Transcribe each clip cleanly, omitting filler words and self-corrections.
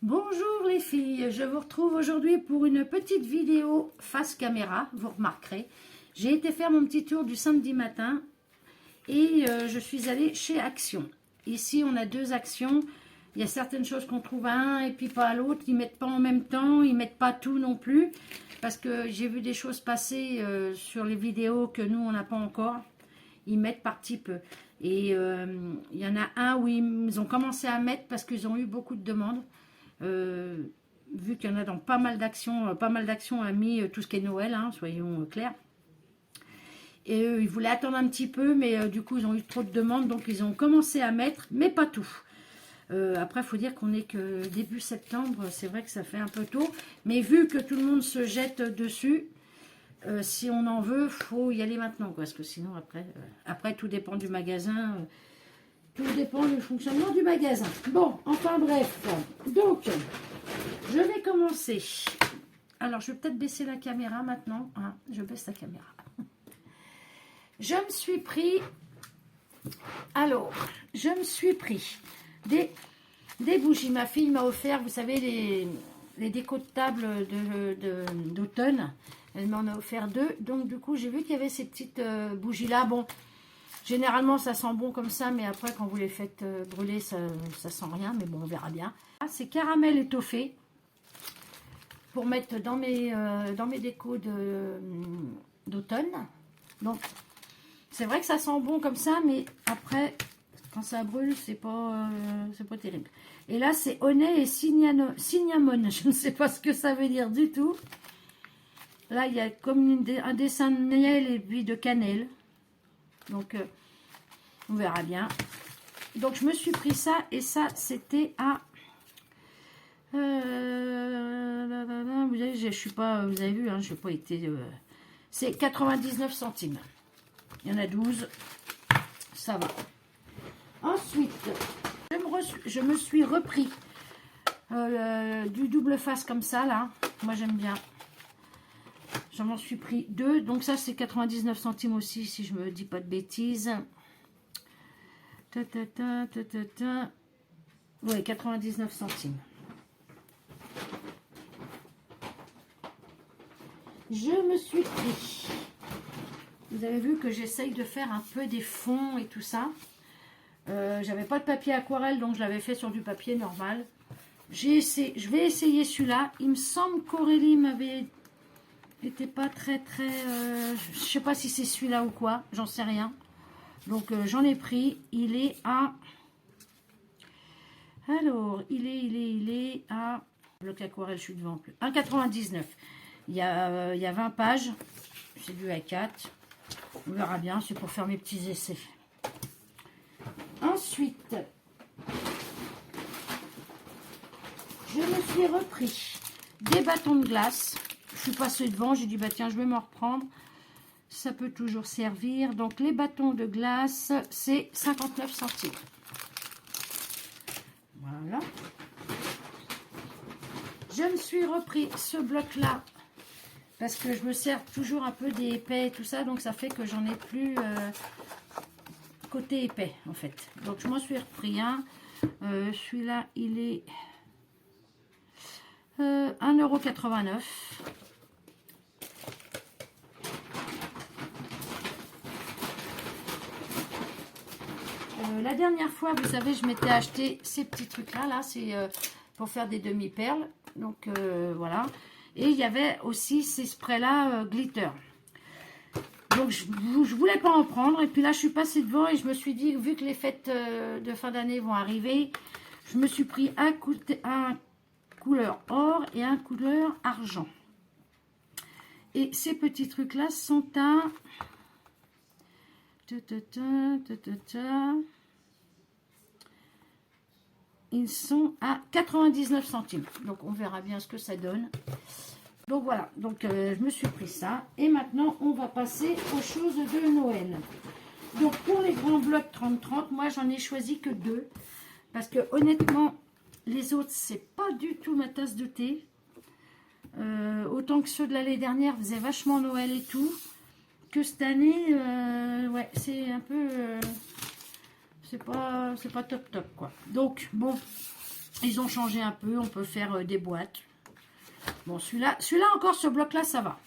Bonjour les filles, je vous retrouve aujourd'hui pour une petite vidéo face caméra, vous remarquerez. J'ai été faire mon petit tour du samedi matin et je suis allée chez Action. Ici on a deux Actions, il y a certaines choses qu'on trouve à un et puis pas à l'autre, ils mettent pas en même temps, ils mettent pas tout non plus. Parce que j'ai vu des choses passer sur les vidéos que nous on n'a pas encore, ils mettent par petit peu. Et il y en a un où ils ont commencé à mettre parce qu'ils ont eu beaucoup de demandes. Vu qu'il y en a dans pas mal d'actions a mis tout ce qui est Noël, hein, soyons clairs. Et ils voulaient attendre un petit peu, mais du coup ils ont eu trop de demandes, donc ils ont commencé à mettre, mais pas tout. Après, il faut dire qu'on est que début septembre, c'est vrai que ça fait un peu tôt, mais vu que tout le monde se jette dessus, si on en veut, faut y aller maintenant, quoi, parce que sinon après tout dépend du magasin. Tout dépend du fonctionnement du magasin. Bon, enfin bref. Donc, je vais commencer. Alors, je vais peut-être baisser la caméra maintenant. Hein, je baisse la caméra. Je me suis pris... Alors, je me suis pris des bougies. Ma fille m'a offert, vous savez, les décos de table d'automne. Elle m'en a offert deux. Donc, du coup, j'ai vu qu'il y avait ces petites bougies-là. Bon... Généralement, ça sent bon comme ça, mais après, quand vous les faites brûler, ça sent rien. Mais bon, on verra bien. C'est caramel étoffé pour mettre dans mes décos d'automne. Donc, c'est vrai que ça sent bon comme ça, mais après, quand ça brûle, c'est pas terrible. Et là, c'est honey et cinnamon. Je ne sais pas ce que ça veut dire du tout. Là, il y a comme un dessin de miel et puis de cannelle. Donc, on verra bien. Donc, je me suis pris ça. Et ça, c'était à... vous avez, je suis pas... Vous avez vu, hein, je n'ai pas été... c'est 99 centimes. Il y en a 12. Ça va. Ensuite, je me suis repris du double face comme ça, là. Moi, j'aime bien. J'en m'en suis pris deux. Donc ça, c'est 99 centimes aussi, si je me dis pas de bêtises. Ouais, 99 centimes. Je me suis pris. Vous avez vu que j'essaye de faire un peu des fonds et tout ça. J'avais pas de papier aquarelle, donc je l'avais fait sur du papier normal. Je vais essayer celui-là. Il me semble qu'Aurélie m'avait... n'était pas très je sais pas si c'est celui-là ou quoi, j'en sais rien. Donc j'en ai pris, il est à... Alors, il est à... Bloc aquarelle, je suis devant plus. 1,99. Il y a 20 pages, c'est du A4. On verra bien, c'est pour faire mes petits essais. Ensuite, je me suis repris des bâtons de glace. Je suis passée devant, j'ai dit bah tiens, je vais m'en reprendre. Ça peut toujours servir. Donc les bâtons de glace, c'est 59 centimes. Voilà. Je me suis repris ce bloc-là parce que je me sers toujours un peu des épais et tout ça, donc ça fait que j'en ai plus côté épais en fait. Donc je m'en suis repris un. Celui-là, il est 1,89 €. La dernière fois, vous savez, je m'étais acheté ces petits trucs-là. Là, c'est pour faire des demi-perles. Donc, voilà. Et il y avait aussi ces sprays-là glitter. Donc, je voulais pas en prendre. Et puis là, je suis passée devant et je me suis dit, vu que les fêtes de fin d'année vont arriver, je me suis pris un couleur or et un couleur argent. Et ces petits trucs-là sont à... Ils sont à 99 centimes. Donc, on verra bien ce que ça donne. Donc, voilà. Donc, je me suis pris ça. Et maintenant, on va passer aux choses de Noël. Donc, pour les grands blocs 30-30, moi, j'en ai choisi que deux. Parce que, honnêtement, les autres, c'est pas du tout ma tasse de thé. Autant que ceux de l'année dernière faisaient vachement Noël et tout. Que cette année, ouais, c'est un peu... c'est pas top quoi. Donc, bon... Ils ont changé un peu, on peut faire des boîtes. Bon, celui-là encore, ce bloc-là, ça va.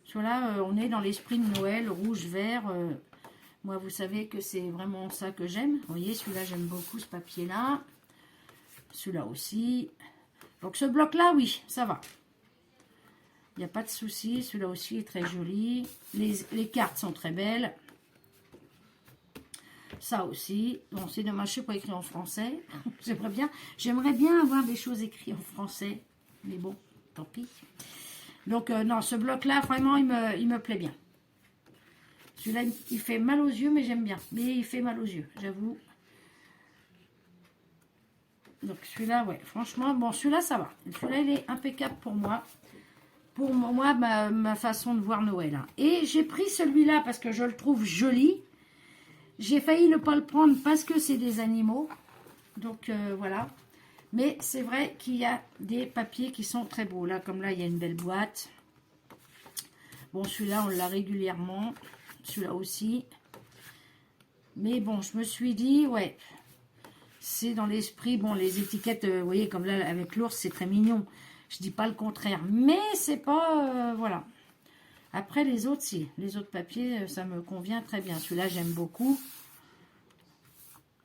Celui-là, on est dans l'esprit de Noël, rouge, vert. Moi, vous savez que c'est vraiment ça que j'aime. Vous voyez, celui-là, j'aime beaucoup ce papier-là. Celui-là aussi. Donc, ce bloc-là, oui, ça va. Il n'y a pas de souci. Celui-là aussi est très joli. Les cartes sont très belles. Ça aussi. Bon, c'est dommage, je ne sais pas écrit en français. J'aimerais bien avoir des choses écrites en français. Mais bon, tant pis. Donc, non, ce bloc-là, vraiment, il me plaît bien. Celui-là, il fait mal aux yeux, mais j'aime bien. Mais il fait mal aux yeux, j'avoue. Donc, celui-là, ouais, franchement, bon, celui-là, ça va. Celui-là, il est impeccable pour moi. Pour moi, ma façon de voir Noël. Hein. Et j'ai pris celui-là parce que je le trouve joli. J'ai failli ne pas le prendre parce que c'est des animaux. Donc, voilà. Mais c'est vrai qu'il y a des papiers qui sont très beaux. Là, comme là, il y a une belle boîte. Bon, celui-là, on l'a régulièrement. Celui-là aussi. Mais bon, je me suis dit, ouais, c'est dans l'esprit. Bon, les étiquettes, vous voyez, comme là, avec l'ours, c'est très mignon. Je dis pas le contraire. Mais c'est pas, voilà. Après, les autres, si. Les autres papiers, ça me convient très bien. Celui-là, j'aime beaucoup.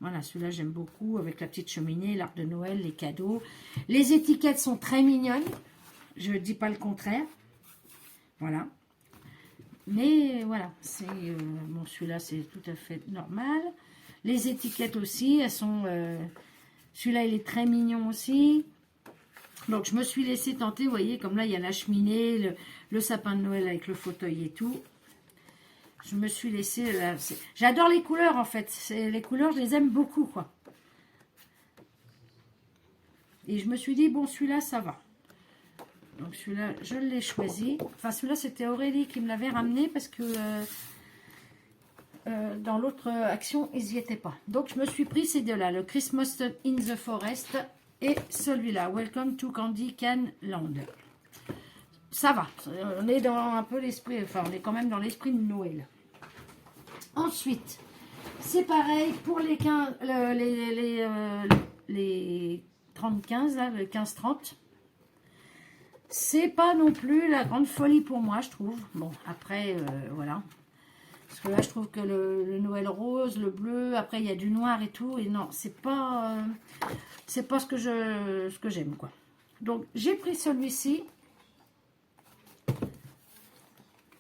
Voilà, celui-là, j'aime beaucoup. Avec la petite cheminée, l'arbre de Noël, les cadeaux. Les étiquettes sont très mignonnes. Je ne dis pas le contraire. Voilà. Mais voilà, c'est bon, celui-là, c'est tout à fait normal. Les étiquettes aussi, elles sont... celui-là, il est très mignon aussi. Donc, je me suis laissé tenter, vous voyez, comme là, il y a la cheminée, le sapin de Noël avec le fauteuil et tout. Je me suis laissé... J'adore les couleurs, en fait. Les couleurs, je les aime beaucoup, quoi. Et je me suis dit, bon, celui-là, ça va. Donc, celui-là, je l'ai choisi. Enfin, celui-là, c'était Aurélie qui me l'avait ramené parce que dans l'autre action, ils n'y étaient pas. Donc, je me suis pris ces deux-là. Le Christmas in the Forest et celui-là. Welcome to Candy Can Land. Ça va. On est dans un peu l'esprit... Enfin, on est quand même dans l'esprit de Noël. Ensuite, c'est pareil pour les 15... les 30-15, là, le 15-30. C'est pas non plus la grande folie pour moi, je trouve. Bon, après, voilà. Parce que là, je trouve que le Noël rose, le bleu, après, il y a du noir et tout. Et non, c'est pas ce que j'aime, quoi. Donc, j'ai pris celui-ci.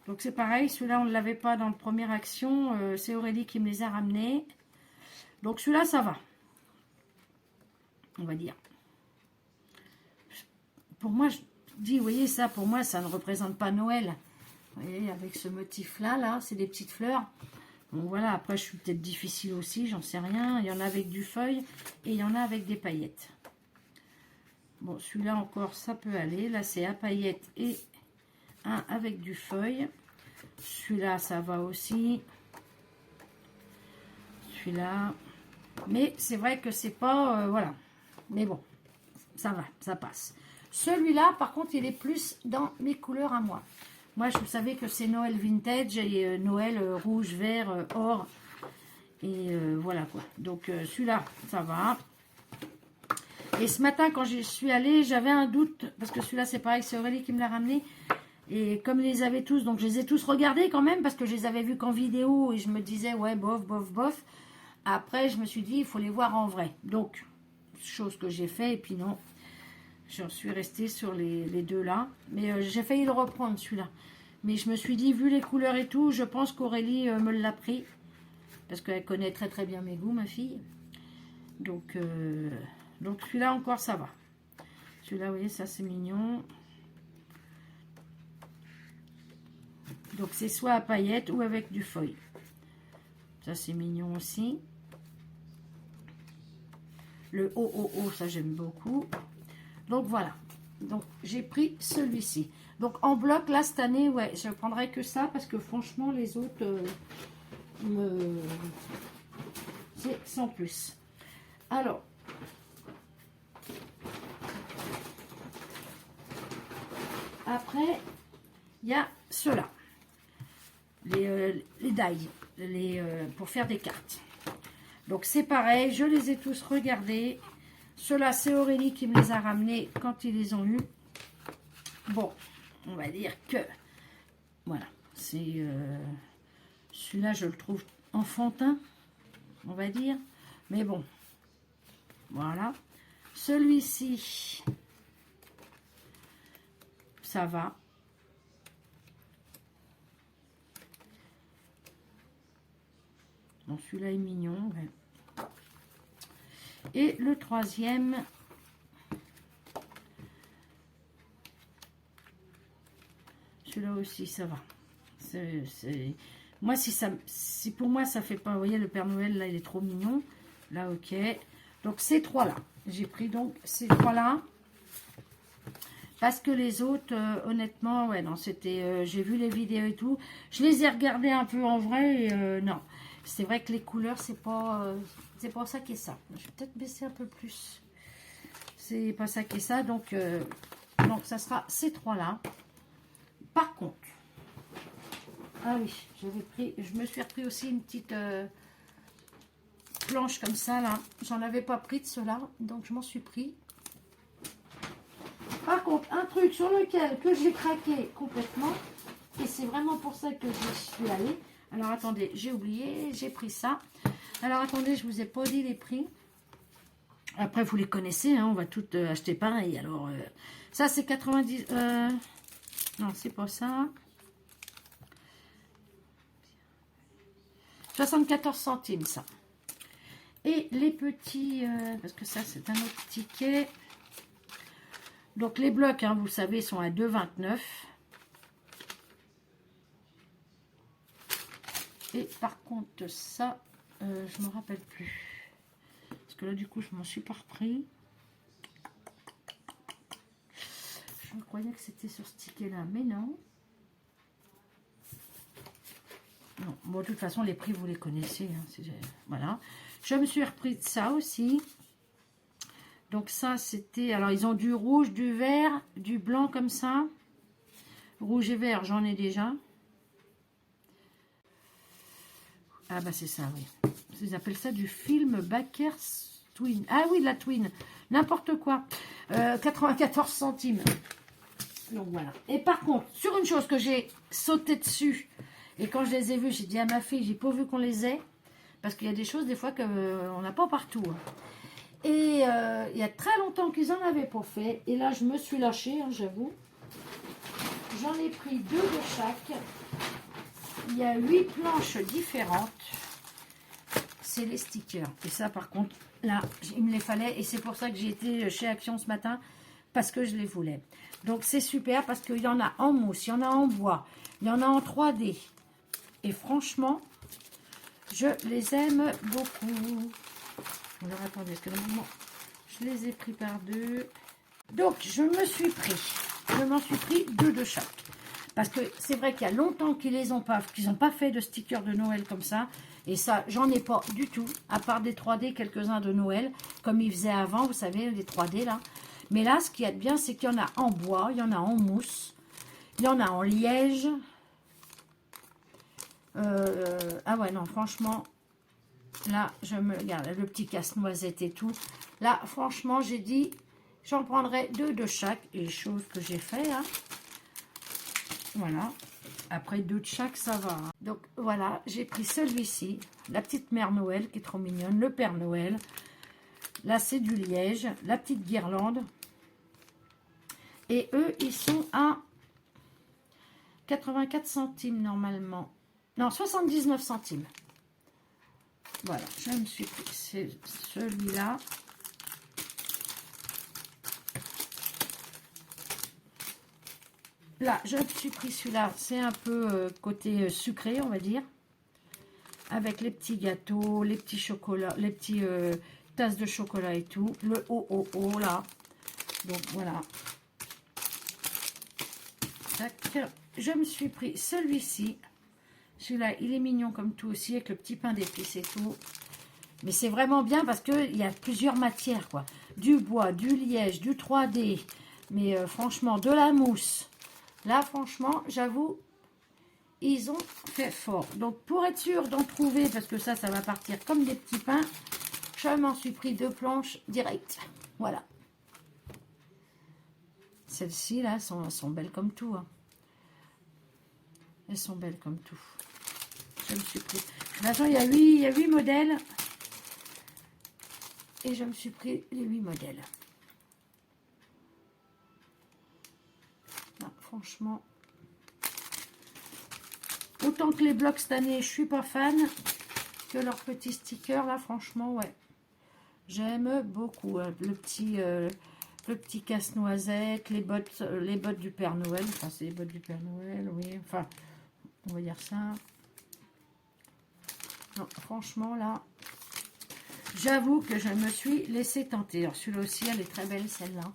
Donc, c'est pareil. Celui-là, on ne l'avait pas dans la première action. C'est Aurélie qui me les a ramenés. Donc, celui-là, ça va. On va dire. Pour moi, je dis, vous voyez, ça, pour moi, ça ne représente pas Noël. Vous voyez, avec ce motif-là, là, c'est des petites fleurs. Bon, voilà, après, je suis peut-être difficile aussi, j'en sais rien. Il y en a avec du feuille et il y en a avec des paillettes. Bon, celui-là encore, ça peut aller. Là, c'est à paillettes et un avec du feuille. Celui-là, ça va aussi. Celui-là. Mais c'est vrai que c'est pas... voilà. Mais bon, ça va, ça passe. Celui-là, par contre, il est plus dans mes couleurs à moi. Moi, je savais que c'est Noël vintage et Noël rouge, vert, or. Et voilà quoi. Donc, celui-là, ça va. Et ce matin, quand je suis allée, j'avais un doute. Parce que celui-là, c'est pareil, c'est Aurélie qui me l'a ramené. Et comme ils les avaient tous, donc je les ai tous regardés quand même. Parce que je les avais vus qu'en vidéo. Et je me disais, ouais, bof, bof, bof. Après, je me suis dit, il faut les voir en vrai. Donc, chose que j'ai fait. Et puis non. J'en suis restée sur les deux là. Mais j'ai failli le reprendre celui-là. Mais je me suis dit, vu les couleurs et tout, je pense qu'Aurélie me l'a pris. Parce qu'elle connaît très très bien mes goûts, ma fille. Donc celui-là encore, ça va. Celui-là, vous voyez, ça c'est mignon. Donc c'est soit à paillettes ou avec du feuille. Ça c'est mignon aussi. Le OOO, ça j'aime beaucoup. Donc voilà, donc j'ai pris celui-ci. Donc en bloc, là cette année, ouais, je prendrai que ça parce que franchement les autres, c'est sans plus. Alors, après, il y a ceux-là, les die, pour faire des cartes. Donc c'est pareil, je les ai tous regardés. Ceux-là, c'est Aurélie qui me les a ramenés quand ils les ont eus. Bon, on va dire que, voilà, c'est... celui-là, je le trouve enfantin, on va dire. Mais bon, voilà. Celui-ci, ça va. Bon, celui-là est mignon. Ouais. Et le troisième, celui-là aussi, ça va. Moi, si pour moi, ça fait pas... Vous voyez, le Père Noël, là, il est trop mignon. Là, ok. Donc, ces trois-là. J'ai pris donc ces trois-là. Parce que les autres, honnêtement, ouais, non, c'était... j'ai vu les vidéos et tout. Je les ai regardés un peu en vrai et non. C'est vrai que les couleurs, c'est pas ça qui est ça. Je vais peut-être baisser un peu plus. C'est pas ça qui est ça. Donc ça sera ces trois-là. Par contre, ah oui, je me suis repris aussi une petite planche comme ça, là. J'en avais pas pris de cela, donc je m'en suis pris. Par contre, un truc sur lequel que j'ai craqué complètement, et c'est vraiment pour ça que je suis allée. Alors, attendez, j'ai oublié, j'ai pris ça. Alors, attendez, je vous ai pas dit les prix. Après, vous les connaissez, hein, on va toutes acheter pareil. Alors, ça, c'est 90... non, c'est pas ça. 74 centimes, ça. Et les petits... parce que ça, c'est un autre ticket. Donc, les blocs, hein, vous savez, sont à 2,29 €. Et par contre, ça, je ne me rappelle plus. Parce que là, du coup, je m'en suis pas repris. Je croyais que c'était sur ce ticket-là, mais non. Non, bon, de toute façon, les prix, vous les connaissez. Hein, voilà. Je me suis repris de ça aussi. Donc ça, c'était... Alors, ils ont du rouge, du vert, du blanc comme ça. Rouge et vert, j'en ai déjà. Ah bah c'est ça, oui. Ils appellent ça du film Baker's Twin. Ah oui, la Twin. N'importe quoi. 94 centimes. Donc voilà. Et par contre, sur une chose que j'ai sauté dessus, et quand je les ai vus, j'ai dit à ma fille, j'ai pas vu qu'on les ait. Parce qu'il y a des choses, des fois, qu'on n'a pas partout. Hein. Et il y a très longtemps qu'ils en avaient pas fait. Et là, je me suis lâchée, hein, j'avoue. J'en ai pris 2 de chaque. Il y a 8 planches différentes. C'est les stickers. Et ça, par contre, là, il me les fallait. Et c'est pour ça que j'ai été chez Action ce matin. Parce que je les voulais. Donc, c'est super parce qu'il y en a en mousse, il y en a en bois, il y en a en 3D. Et franchement, je les aime beaucoup. Alors, attendez, parce que normalement, je les ai pris par 2. Donc, je m'en suis pris 2 de chaque. Parce que c'est vrai qu'il y a longtemps qu'ils n'ont pas fait de stickers de Noël comme ça. Et ça, j'en ai pas du tout. À part des 3D, quelques-uns de Noël. Comme ils faisaient avant, vous savez, les 3D là. Mais là, ce qu'il y a de bien, c'est qu'il y en a en bois, il y en a en mousse. Il y en a en liège. Ah ouais, non, franchement. Là, je me regarde, le petit casse-noisette et tout. Là, franchement, j'ai dit, j'en prendrai 2 de chaque. Et chose que j'ai fait, hein. Voilà. Après 2 de chaque, ça va. Hein. Donc, voilà, j'ai pris celui-ci. La petite mère Noël, qui est trop mignonne. Le Père Noël. Là, c'est du liège. La petite guirlande. Et eux, ils sont à 84 centimes, normalement. Non, 79 centimes. Voilà, je me suis pris celui-là. Là, je me suis pris celui-là. C'est un peu côté sucré, on va dire. Avec les petits gâteaux, les petits chocolats, les petits tasses de chocolat et tout. Le oh là. Donc, voilà. Tac. Je me suis pris celui-ci. Celui-là, il est mignon comme tout aussi, avec le petit pain d'épices et tout. Mais c'est vraiment bien parce qu'il y a plusieurs matières, quoi. Du bois, du liège, du 3D. Mais franchement, de la mousse. Là, franchement, j'avoue, ils ont fait fort. Donc, pour être sûr d'en trouver, parce que ça va partir comme des petits pains, je m'en suis pris 2 planches direct. Voilà. Celles-ci, là, sont belles comme tout. Hein. Elles sont belles comme tout. Je me suis pris... De toute façon, il y a 8 modèles. Et je me suis pris les 8 modèles. Ah, franchement... Autant que les blocs cette année, je suis pas fan. Que leurs petits stickers, là, franchement, ouais. J'aime beaucoup. Le petit casse-noisette, les bottes du Père Noël. Enfin, c'est les bottes du Père Noël, oui. Enfin, on va dire ça. Non, franchement, là, j'avoue que je me suis laissé tenter. Alors, celui-là aussi, elle est très belle, celle-là.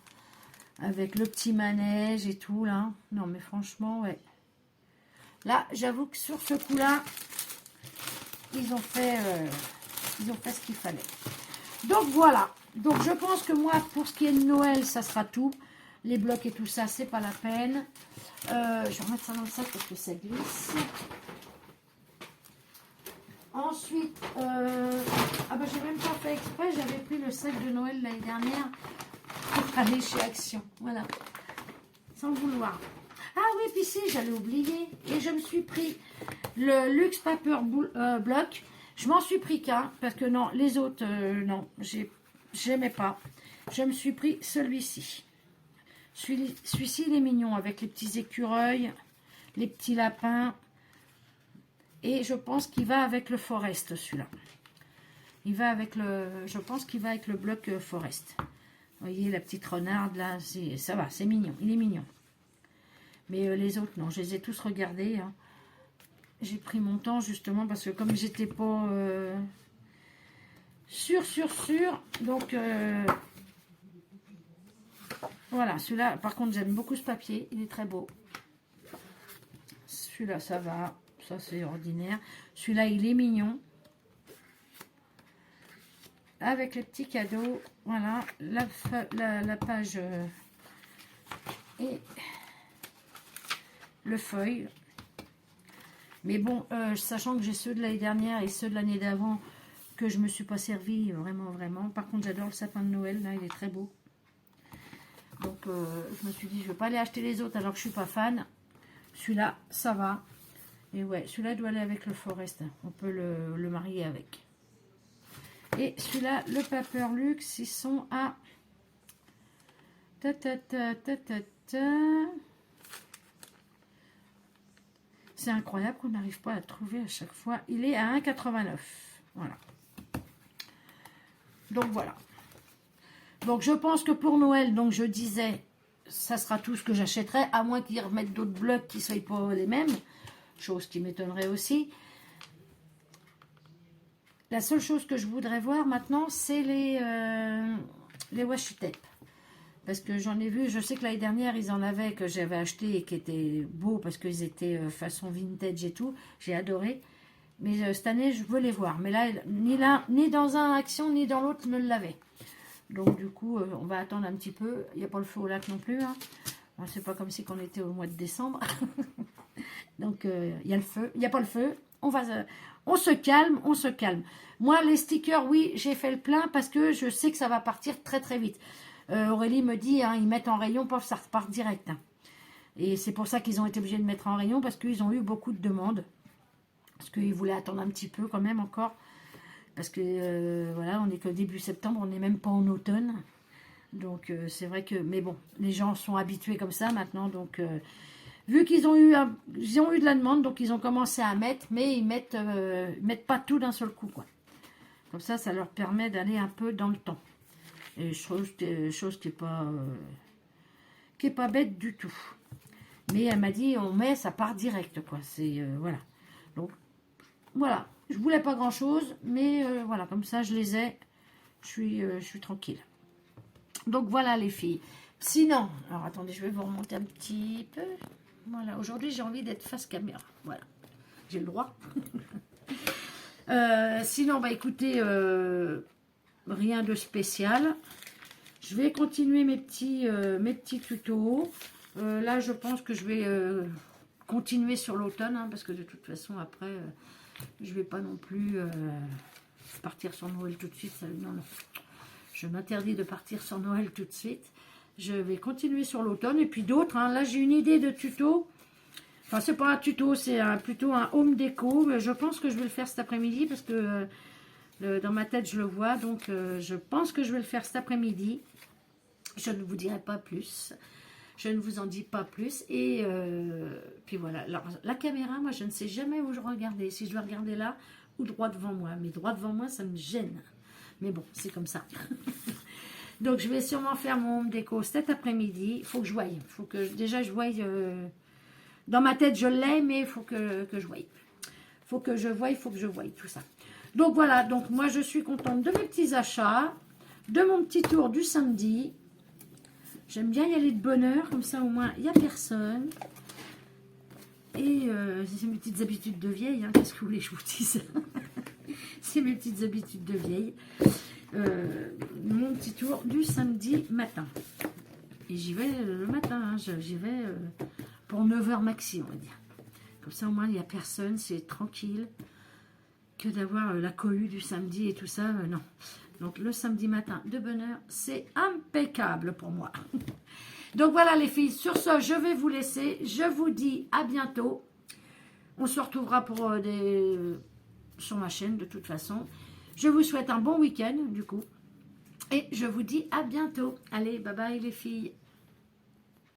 Avec le petit manège et tout, là. Non, mais franchement, ouais. Là, j'avoue que sur ce coup-là, ils ont fait ce qu'il fallait. Donc, voilà. Donc, je pense que moi, pour ce qui est de Noël, ça sera tout. Les blocs et tout ça, c'est pas la peine. Je vais remettre ça dans le sac parce que ça glisse. Ensuite, ah bah, j'ai même pas fait exprès. J'avais pris le sac de Noël l'année dernière pour aller chez Action. Voilà. Sans le vouloir. Ah oui, puis si, j'allais oublier. Et je me suis pris le Luxe Paper Block. Je m'en suis pris qu'un, parce que non, les autres, non, j'aimais pas. Je me suis pris celui-ci. Celui-ci, il est mignon, avec les petits écureuils, les petits lapins. Et je pense qu'il va avec le Forest, celui-là. Il va avec le... Je pense qu'il va avec le bloc Forest. Vous voyez, la petite renarde, là, ça va, c'est mignon. Il est mignon. Mais les autres, non, je les ai tous regardés. Hein. J'ai pris mon temps, justement, parce que comme j'étais pas sûr, donc voilà, celui-là, par contre, j'aime beaucoup ce papier, il est très beau. Celui-là, ça va, ça c'est ordinaire. Celui-là, il est mignon. Avec les petits cadeaux, voilà, la page et le feuille. Mais bon, sachant que j'ai ceux de l'année dernière et ceux de l'année d'avant que je me suis pas servi vraiment. Par contre, j'adore le sapin de Noël, là, il est très beau. Donc, je me suis dit, je vais pas aller acheter les autres alors que je suis pas fan. Celui-là, ça va. Et ouais, celui-là doit aller avec le Forest. On peut le marier avec. Et celui-là, le Paper Luxe, ils sont à... C'est incroyable qu'on n'arrive pas à le trouver à chaque fois. Il est à 1,89. Voilà. Donc voilà. Donc je pense que pour Noël, donc je disais, ça sera tout ce que j'achèterai, à moins qu'ils remettent d'autres blocs qui ne soient pas les mêmes. Chose qui m'étonnerait aussi. La seule chose que je voudrais voir maintenant, c'est les washi tape. Parce que j'en ai vu, je sais que l'année dernière, ils en avaient que j'avais acheté et qui étaient beaux parce qu'ils étaient façon vintage et tout. J'ai adoré. Mais cette année, je veux les voir. Mais là, ni dans un Action, ni dans l'autre ne l'avait. Donc du coup, on va attendre un petit peu. Il n'y a pas le feu au lac non plus. Hein. Bon, c'est pas comme si on était au mois de décembre. Donc il y a le feu. Il n'y a pas le feu. On se calme, on se calme. Moi, les stickers, oui, j'ai fait le plein parce que je sais que ça va partir très très vite. Aurélie me dit, hein, ils mettent en rayon, pof, ça repart direct. Hein. Et c'est pour ça qu'ils ont été obligés de mettre en rayon, parce qu'ils ont eu beaucoup de demandes. Parce qu'ils voulaient attendre un petit peu quand même encore. Parce que, voilà, on n'est que début septembre, on n'est même pas en automne. Donc, c'est vrai que... Mais bon, les gens sont habitués comme ça maintenant. Donc, vu qu'ils ont eu de la demande, donc ils ont commencé à mettre. Mais ils mettent pas tout d'un seul coup, quoi. Comme ça, ça leur permet d'aller un peu dans le temps. Et chose qui n'est pas bête du tout. Mais elle m'a dit, on met, ça part direct, quoi. C'est, voilà. Donc, voilà. Je voulais pas grand-chose, mais voilà, comme ça, je les ai. Je suis tranquille. Donc, voilà, les filles. Sinon, alors, attendez, je vais vous remonter un petit peu. Voilà, aujourd'hui, j'ai envie d'être face caméra. Voilà. J'ai le droit. Sinon, bah, écoutez... rien de spécial. Je vais continuer mes petits tutos. Là, je pense que je vais continuer sur l'automne, hein, parce que de toute façon, après, je vais pas non plus partir sur Noël tout de suite. Ça, non. je m'interdis de partir sur Noël tout de suite. Je vais continuer sur l'automne. Et puis d'autres, hein. Là, j'ai une idée de tuto. Enfin, c'est pas un tuto, c'est plutôt un home déco. Je pense que je vais le faire cet après-midi parce que dans ma tête, je le vois. Donc, je pense que je vais le faire cet après-midi. Je ne vous dirai pas plus. Je ne vous en dis pas plus. Et puis voilà. Alors, la caméra, moi, je ne sais jamais où je regarder. Si je dois regarder là ou droit devant moi. Mais droit devant moi, ça me gêne. Mais bon, c'est comme ça. Donc, je vais sûrement faire mon home déco cet après-midi. Il faut que je voie. Il faut que déjà je voie. Dans ma tête, je l'ai, mais il faut que je voie. Il faut que je voie tout ça. Donc, voilà. Donc, moi, je suis contente de mes petits achats. De mon petit tour du samedi. J'aime bien y aller de bonne heure. Comme ça, au moins, il n'y a personne. Et c'est mes petites habitudes de vieille. Hein. Qu'est-ce que vous voulez que je vous dise? C'est mes petites habitudes de vieille. Mon petit tour du samedi matin. Et j'y vais le matin. Hein. J'y vais pour 9 h maxi, on va dire. Comme ça, au moins, il n'y a personne. C'est tranquille. Que d'avoir la cohue du samedi et tout ça. Non. Donc, le samedi matin de bonne heure, c'est impeccable pour moi. Donc, voilà les filles. Sur ce, je vais vous laisser. Je vous dis à bientôt. On se retrouvera pour sur ma chaîne de toute façon. Je vous souhaite un bon week-end du coup. Et je vous dis à bientôt. Allez, bye bye les filles.